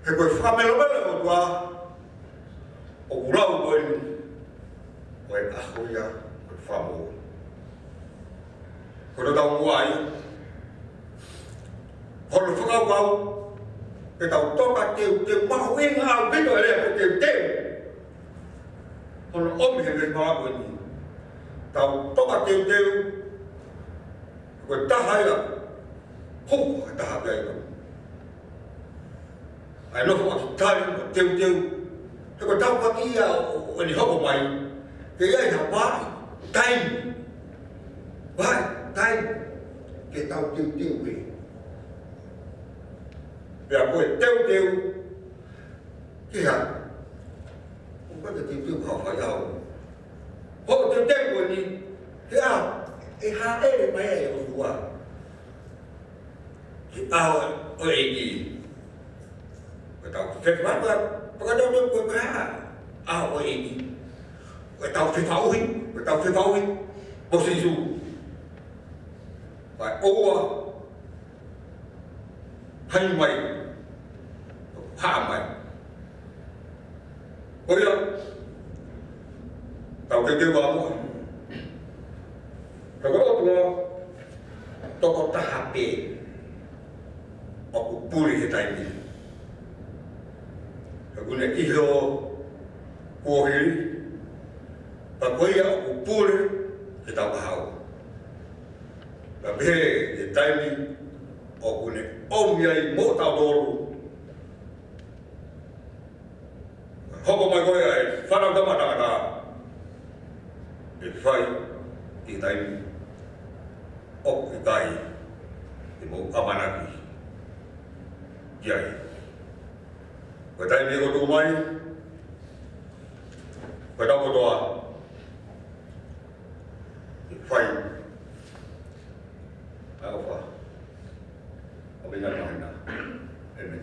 He koe whakamelo o tua. O urau koe ni. Koe ahoia. Koe whamoi. Koe tau mua ia. Hono whakau, ke tau toka teu mahu e ngā pito e lea ko teu. Hono omi he maha koe ni. Tau toka teu, koe taha ia, hoko he taha kia ika. Ai nofo aki tari ko teu, he koe tau paki ia o ni hoko mai, ke ia i ha wāi, taimi. Wāi, taimi, ke tau teu e. Pea koe teu, ki ha. O koe te teu hawhai au. Hoko teu koe ni, ki a, e ha ere mai e o tua. Ki au o e ni. Koe tau whewhapa, pakadau teu koe ha, au o e ni. Koe tau whewhauhi, mo sisu. Vai oa, hai mai. Hạ mày. Ôi ơi. Tao kêu vào mua. Kalau tua toko tahape aku puri kita ini. Aku nak iho kuahiri, pakai aku puri kita bahau. Tapi kita ini aku nak omyai mau tahu dulu. Hoko mai koi ai, whanau tama tangata. E whai, i taimi, o i tai, i mo amanaki. Iai. Koe taimi e kotu mai, koe tau kotoa. I whai, ai o wha. Ape nga mahina. Amen.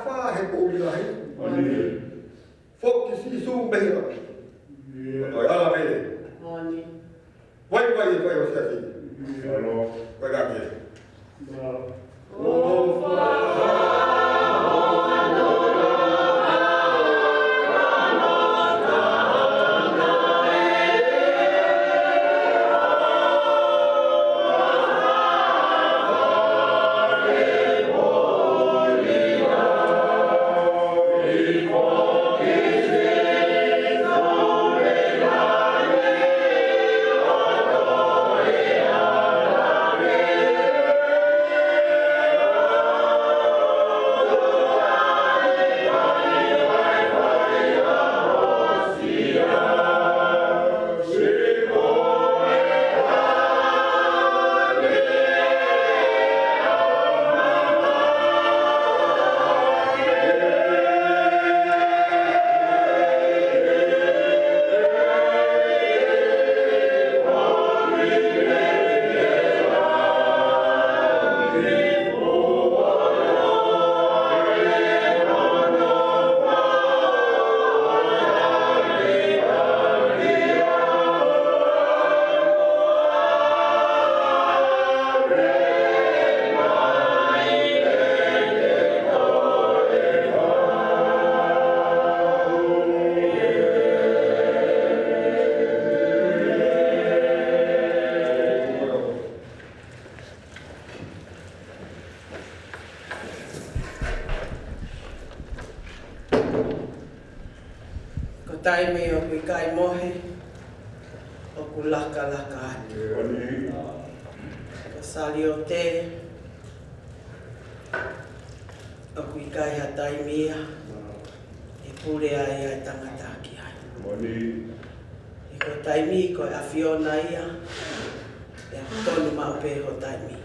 fa he po lia he. Fok si su be. Oi ala be. Oni. Vai o se assim. Alo. Vai daqui. O fa taime o kui kai mohe o ku laka atu. Ka sali o te o kui kai ha taimia e pure ai ai tangata ki ai. E ko taimi ko e awhiona ia e a tonu mau pe ho taimi.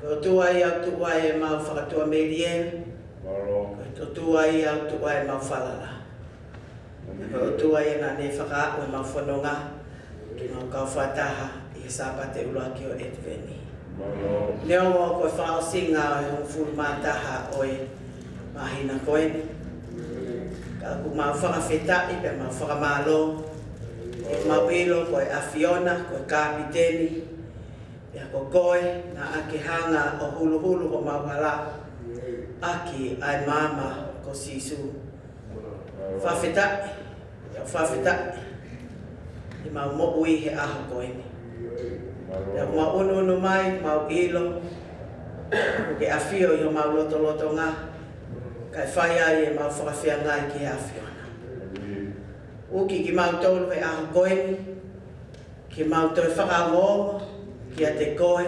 Ko tua ia tua e mau whakatua merien ko tua ia tua e mau whalala. Ko tua ia na ne whaka o mau whanonga ki mau kau whataha i sapa te ula ki o etveni. Neo mo ko whao singa o e hong fulu mātaha o e mahina koeni. Ka ku mau whakawheta i pe mau whakamalo e mau ilo ko e awhiona ko e kapiteni pia ko koe na ake hanga o hulu hulu ko mau hala aki ai mama ko sisu. Whawheta i mau mo'ui he aho koeni. Pia ko mau unu mai mau ilo ko ke awhio i ho mau loto loto ngā kai whai ai e mau whakawhia ngai ki he awhiona. Uki ki mau tolu he aho koeni ki mau toi Fakaongoongo ki a te koe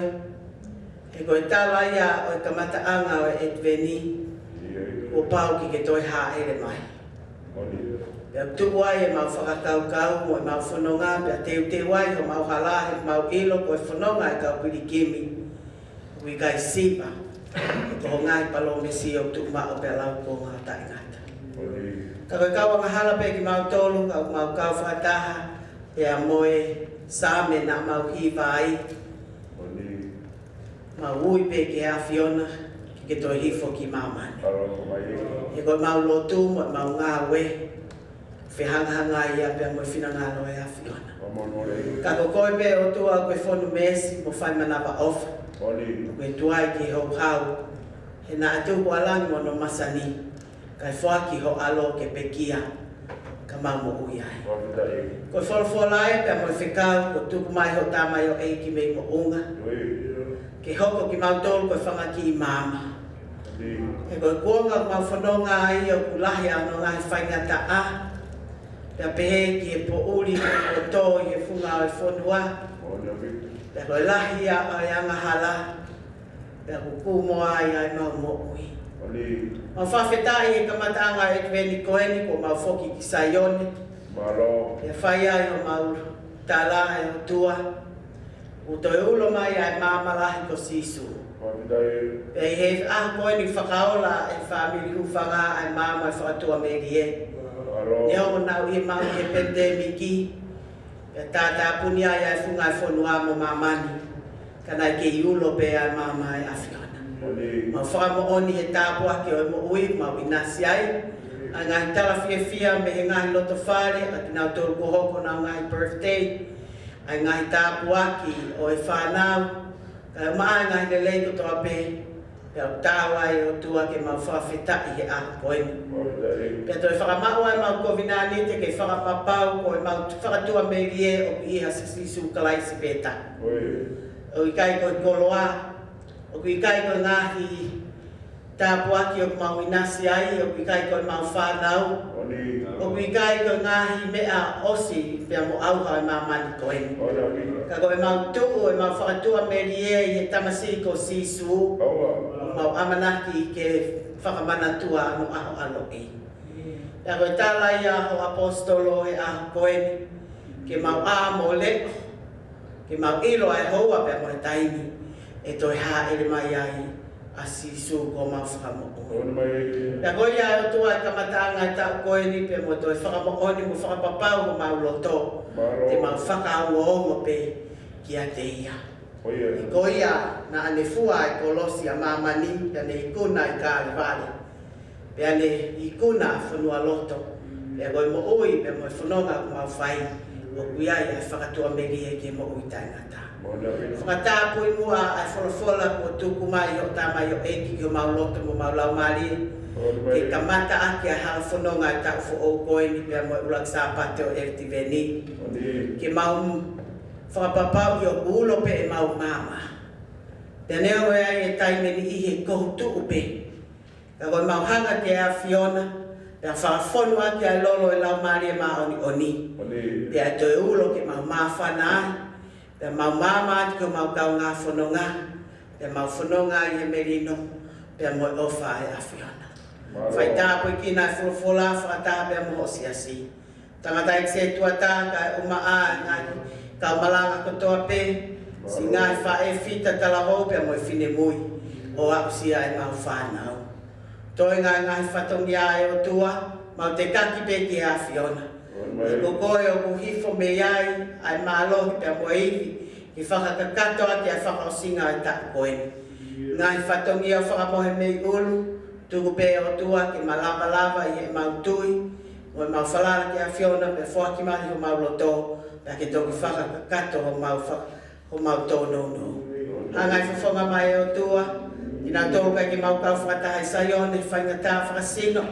e koe tala ia o e kamataanga o e etveni o pau ki ke toi haere mai. Pea tuku ai e mau whakakaukau mo e mau whanonga pea teu te wai ho mau halahe mau ilo ko e whanonga e kau Viliami ui kai sipa e ko ngai palome si o tuku ma o pea lau ko ngā taingata. Ka koe kau anga hala pe ki mau tolu kau mau kau whataha pea moe same na mau hiva ai mau ui pe ki a Fiona ki ke toi hifo ki mamane. E koe mau lotu mo mau ngā we whihangahanga ia pia mo whinangalo e a Fiona. Ka koe pe o tua koe whonu mesi mo whai manapa ofa. Koe tuai ki ho hau. He na atu ko alangi mo no masani. Kai whaki ho alo ke pekia. Ka mau mo ui ai. Koe wholwhola e pia mo whikau ko tuku mai ho tamai o eiki mei mo unga. Ke hoko ki mau tolu koe whangaki i mama. E koe kuonga mau whanonga ai o kulahi ano ngai whaingata a. Pea pehe ki e po uri o tō i e whunga o e whonua. Pea koe lahi a ai anga hala. Pea ko kumo ai ai mau mo ui. Mau whawhetai e kamataanga e tveni koeni ko mau whoki ki Saione. Pea whai ai o mau tala e o tua. O toi ulo mai ai mamalahi ko sisu. Pea i he koeni whakaola e whamiri hufanga ai mama e whakatua merie. Neo nau i mau he pandemiki. Pea tata puni ai ai whunga e whonua mo mamani. Kana ke i ulo pe ai mama e a Fiona. Ma whakamooni he tāpua ki o mo ui, ma winasi ai. A ngai tala fia me he ngai loto whare, a ki nau tōru kohoko nau ngai birthday. A ngai tāpua ki o e whanau. Ka maa ngai lelei ko toa pe. Pea tāwa e o tua ke mau whawhetai he a poeni. Pea toi whakamau ai mau kovinani te ke whakapapau ko e mau whakatua me rie o ki iha sisisu kalaisi peta. O i kai ko i koloa. O kui kai ko ngahi tāpua ki o mau inasi ai, o kui kai ko mau whanau. O kui kai ko ngahi mea osi pia mo auha e mau mani koeni. Ka ko e mau tuu e mau whakatua me rie i he tamasi ko sisu. O mau amanaki ke whakamanatua anu aho alo e. Ka ko e tala i aho apostolo e aho koeni. Ke mau a mo leko. Ke mau ilo ai hoa pia mo e taimi. E toi ha ele mai ai a sisu ko mau whakamooni. Pea koi ai o tua e kamatanga e tau koe ni pe mo toi whakamooni mo whakapapau mo mau loto. Te mau Fakaongoongo pe Kiate ia. I koi a na ane fua e kolosi a mamani pe ane ikuna i ka alivale. Pe ane ikuna whanua loto. Pea koi mo ui pe mo whanonga ko mau whai. O kuiai e whakatua meri e ke mo ui taingata. Whakatapu i mua ai wholofola ko tuku mai o tamai o eki ki o mau loto mo mau lau mari. Ke kamata aki a hala whanonga i tau fo o koe ni pia mo ulak sāpate o erti veni. Ke mau whakapapau i o ulo pe e mau mama. Te neo e ai e taimeni i he kohu tuku pe. Ka koe mau hanga te a Fiona. Pea whakafonu aki a lolo e lau mari e maa oni. Pea to e ulo ke mau mawhana ai. Pea mau mama ati ko mau kau ngā whanonga. Pea mau whanonga i he merino. Pea mo e ofa e a Fiona. Whai tāpo i kina e wholofola, whakata pea mo o siasi. Tangata i Setuata, ka e uma a ngāi. Kau Malanga kotoa pe. Si ngāi wha e fita talaho pea mo e whine mui. O ausia e mau whanau. Toi ngāi whatongi a e o tua. Mau te kaki pe ki a Fiona. E kokoe o kuhifo me iai, ai mālohi pia mo eivi, ki whakakakato ati a whakaosinga e taku koeni. Ngai whatongi o whakamohe mei ulu, tuku pe o tua ki malava i e mautui, mo e mau whalara ki a Fiona pe whaki mahi o mau loto, pia ke toki whakakakato o mau tono no. Ngai whawhonga mai o tua, ina tolu kai ki mau kau whakataha i Sayone, whaingata whakasino,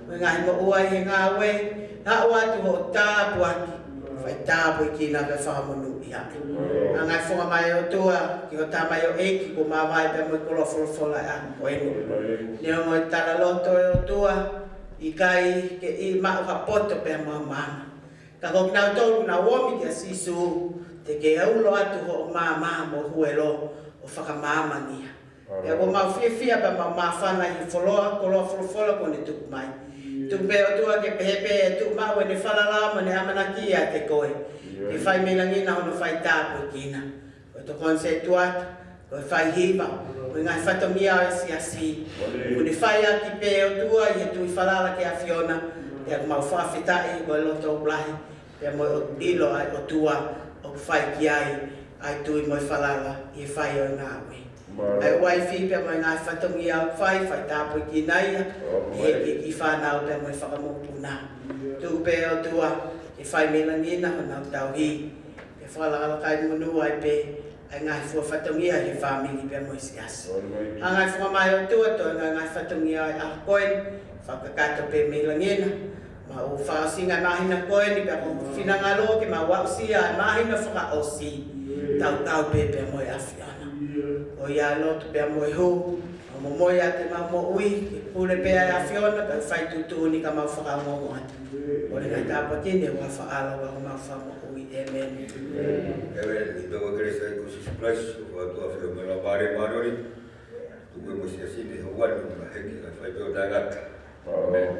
mo ngai mo uai he ngā we, na watu ho tāpu aki, whai tāpu i ki nā pe whakamonu i hake. Nā ngai whunga mai o tua, ki ho tāmai o eki, ko mā vai pe mo i kolo wholofola e ako koeni. Neo mo i tala loto e o tua, i kai ke i mau hapoto pe mo mama. Ka koki nau tolu na womi ki a sisu, te ke aulo atu ho o mama mo huelo o whakamāmangia. Pea ko mau fia pe mau mawhana i wholoa, kolo wholofola ko ne tuku mai. Tu peo tua ke pepe tu mau ne whalalama ne amanaki a te koe. Ke whai melangina hono whai tāpu kina. Ko Tokoni Setuata, ko whai hiva, ko ngai whatomia o siasi. Ko ne whai aki peo tua i he tui whalala ke a Fiona. Te ako mau whawhetai ko e loto ulahi. Te mo ilo ai o tua o whai ki ai tui mo i whalala i whai o ngāwe. Ai waifi pe mai ngai whatongi au whai tāpu ki naia, e ki whanau pe mai whakamupuna. Tu pe o tua, ke whai melangina honau tauhi, ke whalakalakai munu ai pe, ai ngai whatongi ai he whamili pe mai sias. A ngai whamai o tua to, ngai whatongi ai a koen, whakakato pe melangina, ma o whaasinga mahina koen, pe ako whinangalo ke ma wausia, mahina whakaosi, tau pe mai a Fiona. O ia lotu pea moe hu, o mo moe ate ma mo ui, ke pule pea a Fiona, pe whai tutu ni ka mau Fakaongoongo atu. O le ngai tāpa tine, wa whaala wa mau whamo ui, amen. Ewe, i pewa keresa i kusi suprais, o atua whio me la pare marori, tuku e mo si asine, o wani mo la heki, la whai peo tangata. Amen.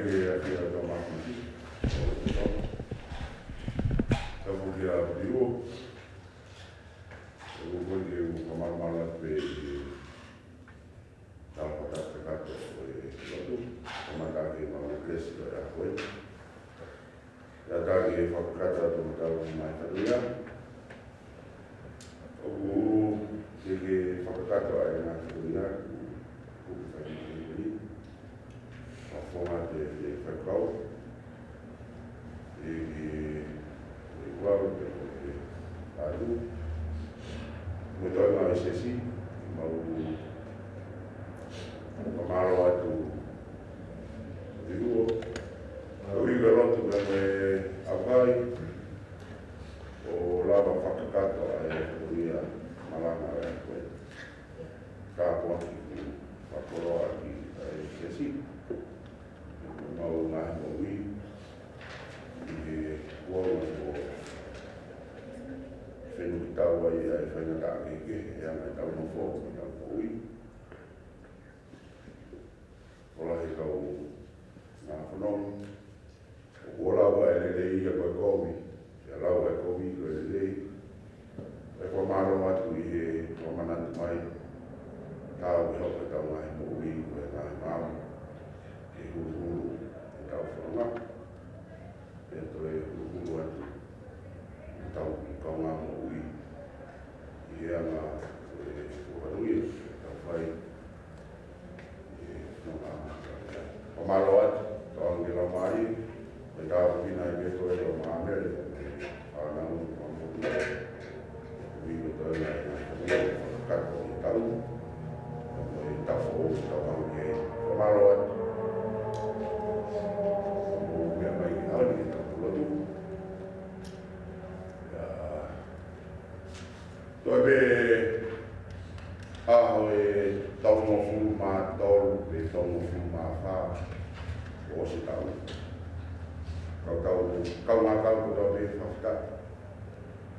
ke ke to ma ki. Ta bu ya biu. O ko ke o ma mala pe ta pa ta ka to o ma ka ke ma kres ya ko. Ya ta ke Fakakata to ta mai ta ya. O ke Fakakata ai na ya. Forma de Fakaongoongo igual de Matiu me torna esse sim o malo atu digo o igoroto me avai o lava Fakakata ai dia Malanga ko ka ponti a coroa aqui esse sim mau ngah mowi di wong o fenu tawa ai fenu ta ke yang ai tau no fo na mowi ola he kau na fonon ola wa ele ia ko komi ya la wa komi ko ele e ko maro atu i ko manant mai tau ho ko tau mai mowi ko na mau e huru tau whanonga, e toi huru atu, tau kaunga mo ui, i anga whanui, tau whai, o malo atu, tau angi la mai, e tau pina i beto e o maamere, ana unu o mo ui, me toi na whanui, kako i tau, e tau whau, tau angi e, o malo atu, Toi be aho e tau no fu ma tolu e tau no fu ma fa o se tau. Kau ma kau ko tau be whafta.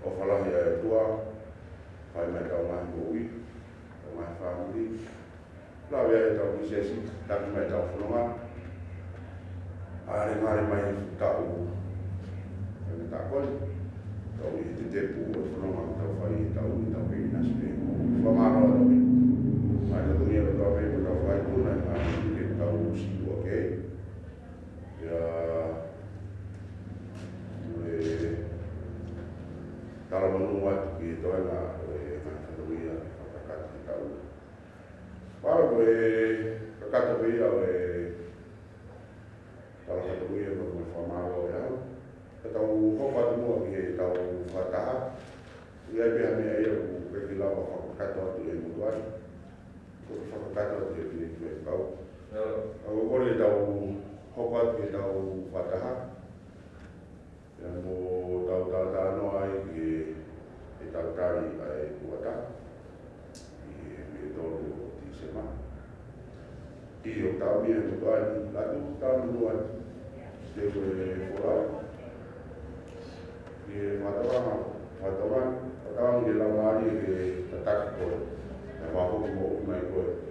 O whalahi e tua, whai mai tau mai ui, tau mai whamuri. Lawe e tau ki sesi, taki mai tau whanonga. Are mai tau e ta koi. Tau i te pu o whanonga tau whai tau i tau pēna spe. Whamaro tau i. Mai tau ia tau pē ko tau whai tūna i mai ke tau situa ke. Ia tala manu atu ki toenga e tau ia Fakakata i tau. Whara ko e kakata pia o e tala tau ia ko whamaro e au. Tau hopa mua ki tau whataha. Ia pia mea ia ku keki lawa Fakakata atu e mutuari. Ko Fakakata atu e pili tu e kau. Au kore tau hopa ki tau whataha. Ia mo tau tātano ai ki e tau tari ai kuata. I me tolu o ti sema. I o tau mea mutuari. Latu tau mutuari. Te koe whorai. Ke whatawana, nge la mari ke tataki koe, e wahoki mo umai koe.